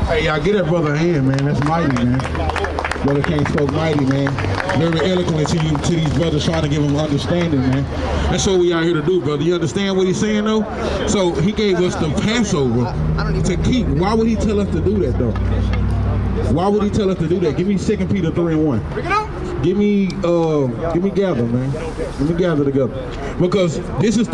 Hey, y'all get that brother a hand, man. That's mighty, man. Brother King spoke mighty, man. Very eloquently to these brothers, trying to give them understanding, man. That's what we out here to do, brother. You understand what he's saying, though? So he gave us the Passover to keep. Why would he tell us to do that, though? Why would he tell us to do that? Give me 2 Peter 3:1. Bring it up. Give me gather, man. Give me gather together. Because this is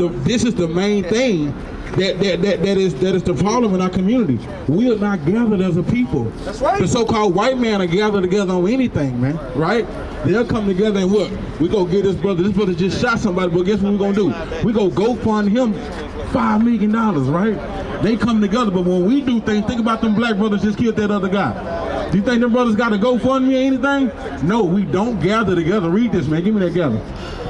the main thing that is the problem in our community. We are not gathered as a people. That's right. The so-called white man are gathered together on anything, man. Right? They'll come together and what? We go get this brother. This brother just shot somebody, but guess what we gonna do? We go fund him $5 million, right? They come together, but when we do things, think about them black brothers just killed that other guy. Do you think them brothers got to go fund me or anything? No, we don't gather together. Read this, man. Give me that gather.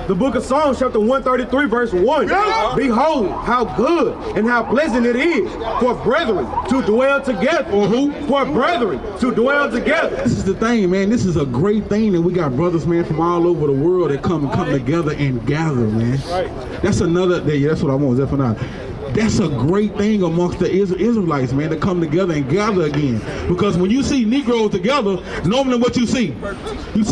The book of Psalms, chapter 133, verse 1. Yeah. Behold, how good and how pleasant it is for brethren to dwell together. Or who? For brethren to dwell together. This is the thing, man. This is a great thing that we got brothers, man, from all over the world that come together and gather, man. Right. That's another, yeah, that's what I want, Zephaniah. That's a great thing amongst the Israelites, man, to come together and gather again. Because when you see Negroes together, normally what you see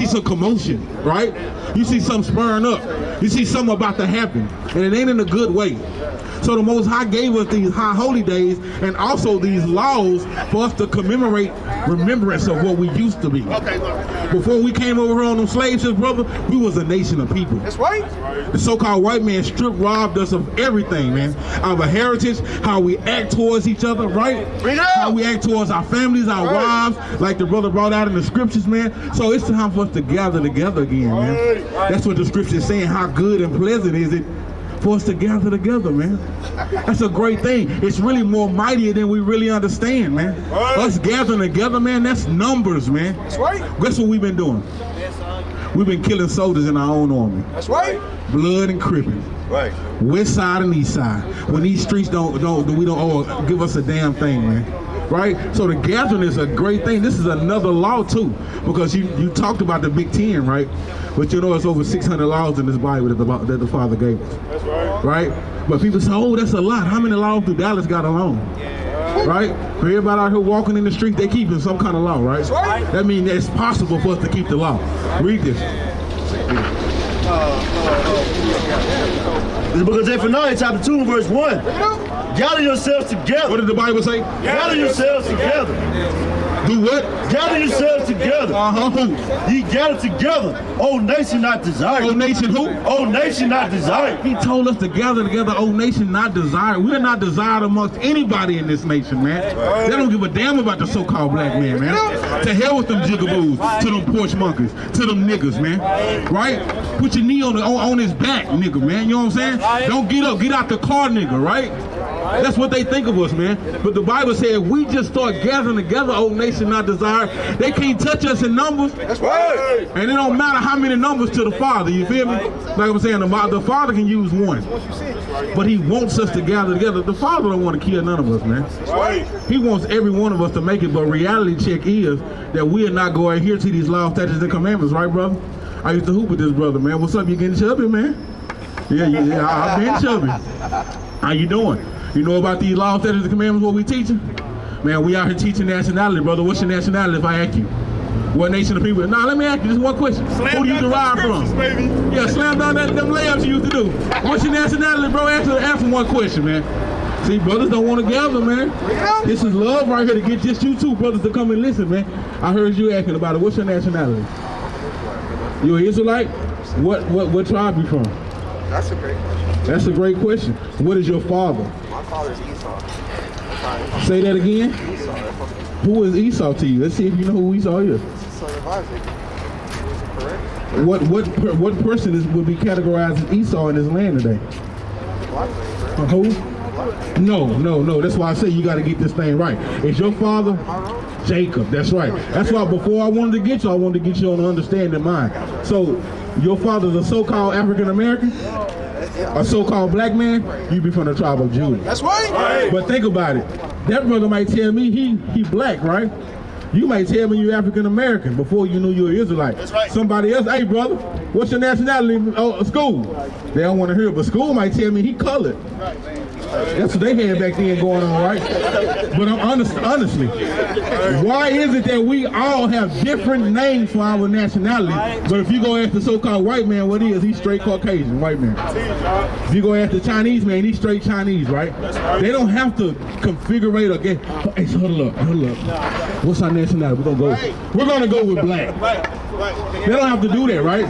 some commotion, right? You see something spurring up. You see something about to happen, and it ain't in a good way. So the Most High gave us these high holy days and also these laws for us to commemorate remembrance of what we used to be. Before we came over here on them slave ships, brother, we was a nation of people. That's right. The so-called white man robbed us of everything, man. Our heritage, how we act towards each other, right? How we act towards our families, our wives, like the brother brought out in the scriptures, man. So it's time for us to gather together again, man. That's what the scripture is saying. How good and pleasant is it for us to gather together, man. That's a great thing. It's really more mightier than we really understand, man. Us gathering together, man, that's numbers, man. That's right. Guess what we've been doing? We've been killing soldiers in our own army. That's right. Blood and cripping. Right. West side and east side. When these streets don't give us a damn thing, man. Right? So the gathering is a great thing. This is another law too, because you talked about the Big Ten, right? But you know it's over 600 laws in this Bible that the Father gave us. That's right. Right? But people say, oh, that's a lot. How many laws do Dallas got alone? Yeah. Right? For everybody out here walking in the street, they keeping some kind of law, right? That's right. That means it's possible for us to keep the law. Read this. The book of Zephaniah, chapter 2, verse 1. Gather yourselves together. What did the Bible say? Gather yourselves together. Do what? Gather yourselves together. Who? Ye gather together. O nation not desired. O nation who? O nation not desired. He told us to gather together, O nation not desired. We're not desired amongst anybody in this nation, man. They don't give a damn about the so-called black man, man. To hell with them jigaboos, to them porch monkeys, to them niggas, man. Right? Put your knee on his back, nigga, man. You know what I'm saying? Don't get up, get out the car, nigga, right? That's what they think of us, man. But the Bible said if we just start gathering together, old nation not desired, they can't touch us in numbers. That's right. And it don't matter how many numbers to the Father, you feel me? Like I'm saying, the Father can use one. But he wants us to gather together. The Father don't want to kill none of us, man. Right. He wants every one of us to make it, but reality check is that we are not going to adhere to these laws, statutes, and commandments, right, brother? I used to hoop with this brother, man. What's up? You getting chubby, man? Yeah, I've been chubby. How you doing? You know about these laws, statutes, and commandments, what we teaching? Man, we out here teaching nationality, brother. What's your nationality if I ask you? What nation of people? Nah, let me ask you just one question. Who do you derive from? Baby. Yeah, slam down them layups you used to do. What's your nationality, bro? Answer one question, man. See, brothers don't want to gather, man. This is love right here to get just you two brothers to come and listen, man. I heard you asking about it. What's your nationality? You an Israelite? What tribe you from? That's a great question. That's a great question. What is your father? My father's Esau. Say that again. Esau. Who is Esau to you? Let's see if you know who Esau is. He's the son of Isaac. Is it correct? What person would be categorized as Esau in this land today? Black man, Who? No. That's why I say you got to get this thing right. Is your father? Jacob. That's right. That's why before I wanted to get you, I wanted to get you on the understanding mind. So your father's a so-called African American? A so-called black man? You be from the tribe of Judah. That's right. But think about it. That brother might tell me he black, right? You might tell me you're African American before you knew you were Israelite. That's right. Somebody else, hey brother, what's your nationality? Oh, school. They don't want to hear it, but school might tell me he colored. Right. That's what they had back then going on, right? But I'm honestly, why is it that we all have different names for our nationality? But if you go ask the so-called white man what he is, he's straight Caucasian, white man. If you go ask the Chinese man, he's straight Chinese, right? They don't have to configure or get, hey, so hold up. What's our nationality? We're gonna go with black. They don't have to do that, right?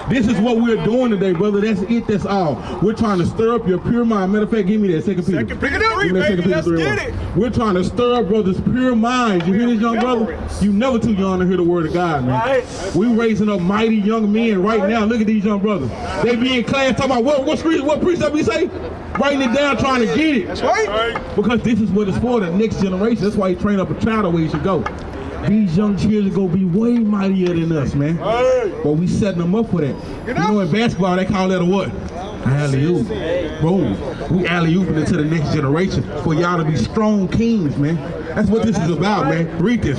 This is what we're doing today, brother. That's it, that's all. We're trying to stir up your pure mind. Matter of fact, give me that 2 Peter. Give me that 2 Peter, Let's get it. We're trying to stir up brothers' pure minds. You hear this, young brother? You never too young to hear the word of God, man. We raising up mighty young men right now. Look at these young brothers. They be in class talking about what precept we say? Writing it down, trying to get it. That's right. Because this is what it's for, the next generation. That's why you train up a child the way you should go. These young kids are gonna be way mightier than us, man. But we setting them up for that. You know, in basketball, they call that a what? Alley-oop. Boom. We alley-ooping into the next generation for y'all to be strong kings, man. That's what this is about, man. Read this.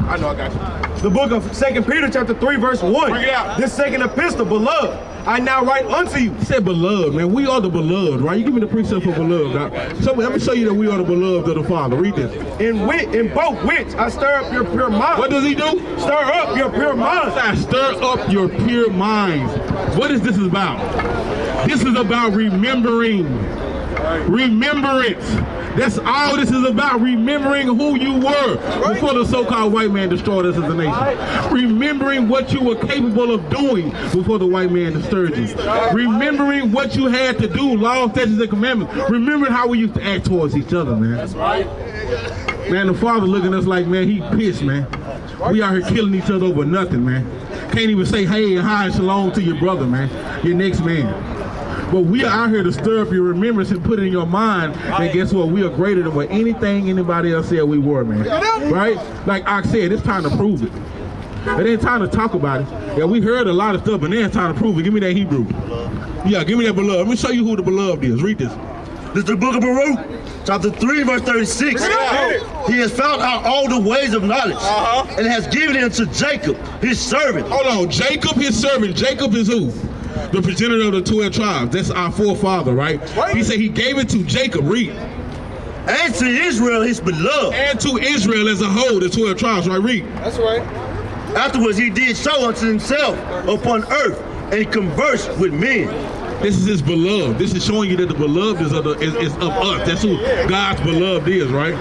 I know I got you. The book of 2 Peter chapter 3 verse 1. Bring it out. This second epistle, beloved, I now write unto you. He said beloved, man. We are the beloved, right? You give me the precept for beloved, dog. So let me show you that we are the beloved of the Father. Read this. In both which I stir up your pure mind. What does he do? Stir up your pure mind. I stir up your pure minds. What is this about? This is about remembering. Remembrance. That's all this is about, remembering who you were before the so-called white man destroyed us as a nation. Remembering what you were capable of doing before the white man disturbed you. Remembering what you had to do, laws, statutes, and commandments. Remembering how we used to act towards each other, man. That's right. Man, the Father looking at us like, man, he pissed, man. We out here killing each other over nothing, man. Can't even say hey and hi and shalom to your brother, man. Your next man. But we are out here to stir up your remembrance and put it in your mind. And guess what? We are greater than what anything anybody else said we were, man. Right? Like I said, it's time to prove it. It ain't time to talk about it. Yeah, we heard a lot of stuff, but then it's time to prove it. Give me that Hebrew. Yeah, give me that beloved. Let me show you who the beloved is. Read this. This is the book of Baruch, chapter 3, verse 36. He has found out all the ways of knowledge and has given it to Jacob, his servant. Hold on, Jacob, his servant. Jacob is who? The progenitor of the 12 tribes. That's our forefather, right? He said he gave it to Jacob. Read. And to Israel, his beloved. And to Israel as a whole, the 12 tribes, right? Read. That's right. Afterwards, he did show unto himself upon earth and conversed with men. This is his beloved. This is showing you that the beloved is of us. That's who God's beloved is, right?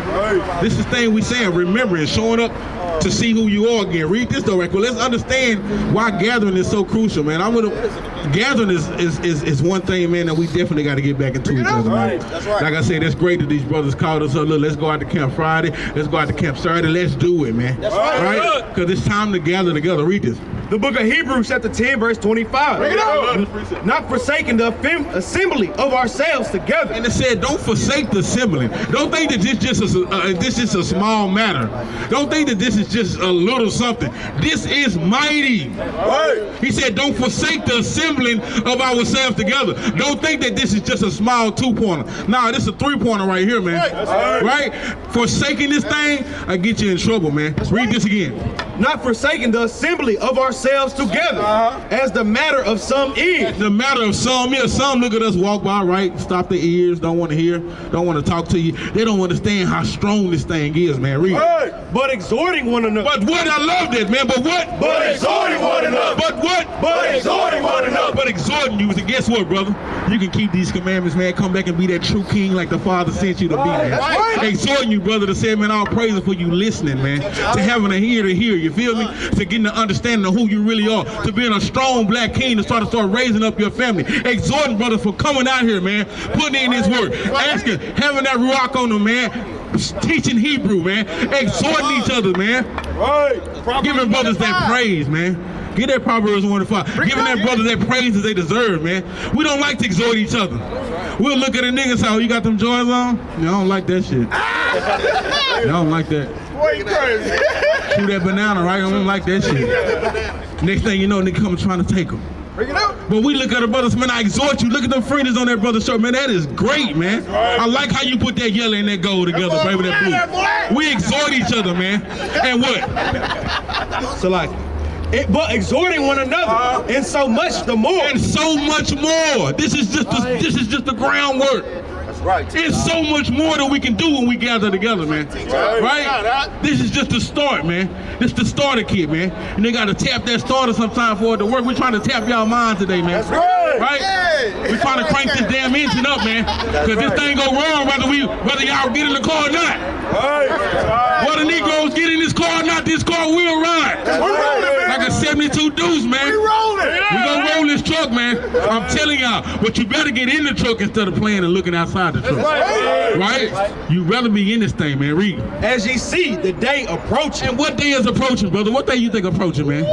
This is the thing we saying, remembering, showing up to see who you are again. Read this though, right? Well, let's understand why gathering is so crucial, man. Gathering is one thing, man, that we definitely got to get back into each other, man. That's right. Like I said, that's great that these brothers called us up. Look, let's go out to camp Friday. Let's go out to camp Saturday. Let's do it, man. That's right? Because it's time to gather together. Read this. The book of Hebrews chapter 10 verse 25. Not forsaking the assembly of ourselves together. And it said, don't forsake the assembly. Don't think that this is a small matter. Don't think that this is just a little something. This is mighty. He said, don't forsake the assembling of ourselves together. Don't think that this is just a small 2-pointer. Nah, this is a 3-pointer right here, man. Right? Forsaking this thing, I get you in trouble, man. Read this again. Not forsaking the assembly of ourselves together, as the matter of some is. The matter of some is. Some look at us walk by, right? Stop their ears, don't want to hear, don't want to talk to you. They don't understand how strong this thing is, man. Read. But exhorting one another. But what? I love that, man. But what? But exhorting one another. But what? But exhorting one another. But exhorting you. So guess what, brother? You can keep these commandments, man. Come back and be that true king like the Father sent you to be, man. Exhorting you, brother, to say, man, all praises for you listening, man. To having a ear to hear, you feel me? To getting the understanding of who you really are. To being a strong black king to start raising up your family. Exhorting brothers for coming out here, man. Putting in his work. Asking, having that ruach on them, man. Teaching Hebrew, man. Exhorting each other, man. Giving brothers that praise, man. Get that Proverbs 1-5. Giving that brother that praise that they deserve, man. We don't like to exhort each other. We'll look at a nigga and say, oh, you got them joints on? Yeah, I don't like that shit. I don't like that. Shoot that banana, right? I don't like that shit. Next thing you know, nigga come trying to take them. But we look at the brothers, man, I exhort you. Look at the fringes on that brother's shirt, man. That is great, man. I like how you put that yellow and that gold together, baby, that blue. We exhort each other, man. And what? So like, but exhorting one another, and so much the more. And so much more. This is just the groundwork. That's right. It's so much more that we can do when we gather together, man. Right? This is just the start, man. This is the starter kit, man. And they got to tap that starter sometime for it to work. We're trying to tap y'all mind today, man. That's right. Right? We're trying to crank this damn engine up, man. Because this thing go wrong whether y'all get in the car or not. Whether Negroes get in this car or not, this car will ride. Like a 72 Deuce, man. We gonna roll this truck, man. I'm telling y'all, but you better get in the truck instead of playing and looking outside the truck. Right? You rather be in this thing, man. Read. As ye see the day approaching. And what day is approaching, brother? What day you think approaching, man?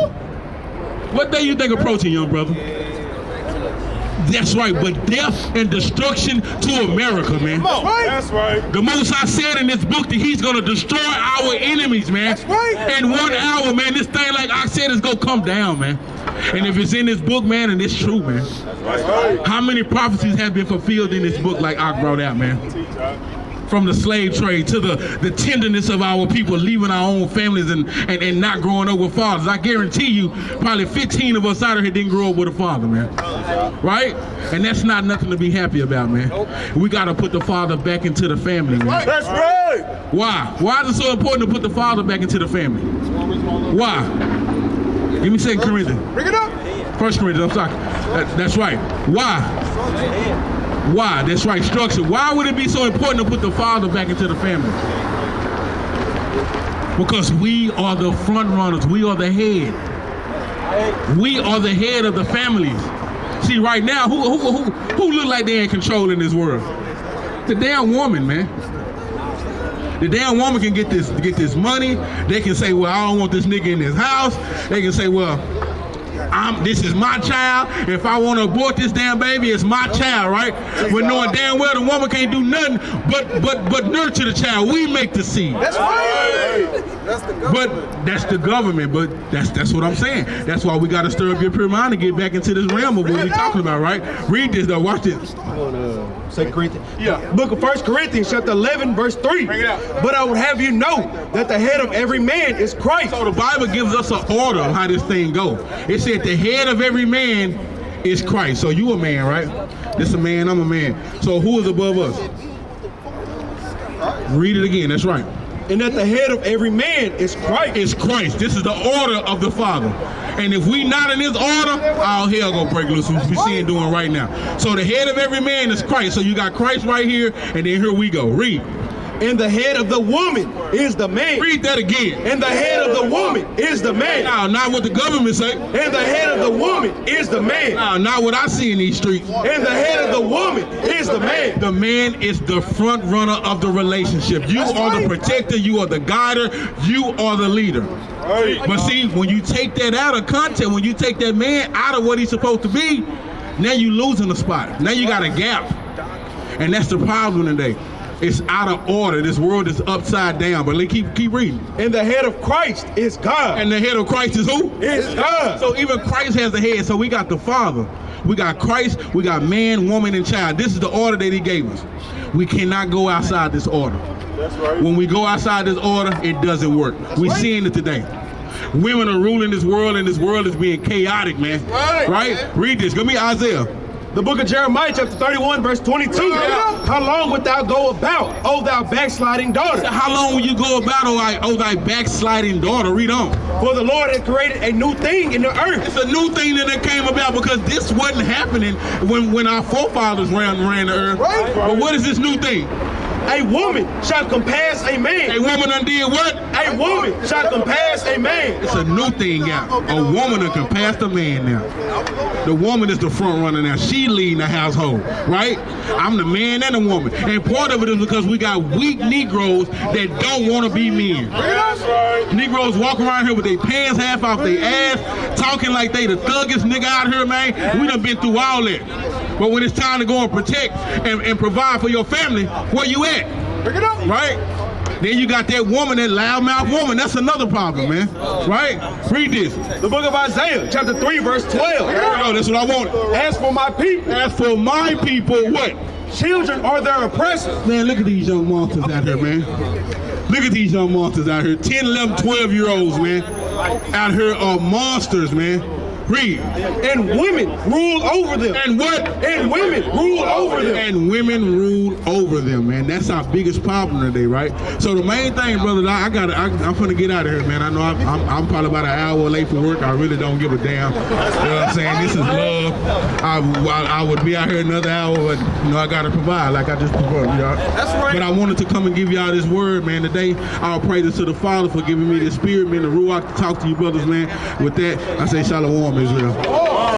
What day you think approaching, young brother? That's right, but death and destruction to America, man. That's right. The Most High said in this book that he's going to destroy our enemies, man. That's right. In 1 hour, man, this thing, like I said, is going to come down, man. And if it's in this book, man, and it's true, man. That's right. How many prophecies have been fulfilled in this book like I brought out, man? From the slave trade to the tenderness of our people leaving our own families and not growing up with fathers. I guarantee you, probably 15 of us out of here didn't grow up with a father, man. Right? And that's not nothing to be happy about, man. We got to put the father back into the family, man. That's right. Why? Why is it so important to put the father back into the family? Why? Give me 2 Corinthians. Bring it up. 1 Corinthians, I'm sorry. That's right. Why? Why? That's right, structure. Why would it be so important to put the father back into the family? Because we are the front runners. We are the head. We are the head of the families. See, right now, who look like they're in control in this world? The damn woman, man. The damn woman can get this money. They can say, well, I don't want this nigga in this house. They can say, well, this is my child. If I want to abort this damn baby, it's my child, right? But knowing damn well the woman can't do nothing but nurture the child. We make the seed. That's right. But that's the government. But that's what I'm saying. That's why we got to stir up your pure mind and get back into this realm of what we're talking about, right? Read this though. Watch this. 2 Corinthians. Yeah. Book of 1 Corinthians, chapter 11, verse 3. Bring it out. But I would have you know that the head of every man is Christ. So the Bible gives us an order of how this thing go. It said the head of every man is Christ. So you a man, right? This a man, I'm a man. So who is above us? Read it again, that's right. And that the head of every man is Christ. It's Christ. This is the order of the Father. And if we not in this order, all hell gonna break loose, which we seeing doing right now. So the head of every man is Christ. So you got Christ right here, and then here we go. Read. And the head of the woman is the man. Read that again. And the head of the woman is the man. Now, not what the government say. And the head of the woman is the man. Now, not what I see in these streets. And the head of the woman is the man. The man is the front runner of the relationship. You are the protector. You are the guider. You are the leader. But see, when you take that out of context, when you take that man out of what he's supposed to be, now you losing the spot. Now you got a gap. And that's the problem today. It's out of order. This world is upside down. But let's keep reading. And the head of Christ is God. And the head of Christ is who? Is God. So even Christ has the head. So we got the Father. We got Christ. We got man, woman, and child. This is the order that he gave us. We cannot go outside this order. That's right. When we go outside this order, it doesn't work. We're seeing it today. Women are ruling this world, and this world is being chaotic, man. Right? Read this. Give me Isaiah. The book of Jeremiah, chapter 31, verse 22. How long wilt thou go about, O thou backsliding daughter? How long will you go about, O thy backsliding daughter? Read on. For the Lord has created a new thing in the earth. It's a new thing that came about because this wasn't happening when our forefathers ran the earth. Right. But what is this new thing? A woman shall compass a man. A woman undid what? A woman shall compass a man. It's a new thing now. A woman can compass the man now. The woman is the front runner now. She leading the household, right? I'm the man and the woman. And part of it is because we got weak Negroes that don't want to be men. Negroes walk around here with their pants half off their ass, talking like they the thuggest nigga out here, man. We done been through all that. But when it's time to go and protect and provide for your family, where you at? Pick it up. Right? Then you got that woman, that loudmouth woman. That's another problem, man. Right? Read this. The book of Isaiah, chapter 3, verse 12. Oh, that's what I wanted. As for my people. As for my people, what? Children are their oppressors. Man, look at these young monsters out here, man. Look at these young monsters out here. 10, 11, 12-year-olds, man. out here are monsters, man. Read. And women rule over them. And what? And women rule over them. And women rule over them, man. That's our biggest problem today, right? So the main thing, brother, I'm finna get out of here, man. I know I'm probably about an hour late for work. I really don't give a damn. You know what I'm saying? This is love. I would be out here another hour, but you know I gotta provide like I just provided, y'all. That's right. But I wanted to come and give y'all this word, man. Today, I'll praise to the Father for giving me the spirit, man, the Ruach to talk to you brothers, man. With that, I say shalom, Israel.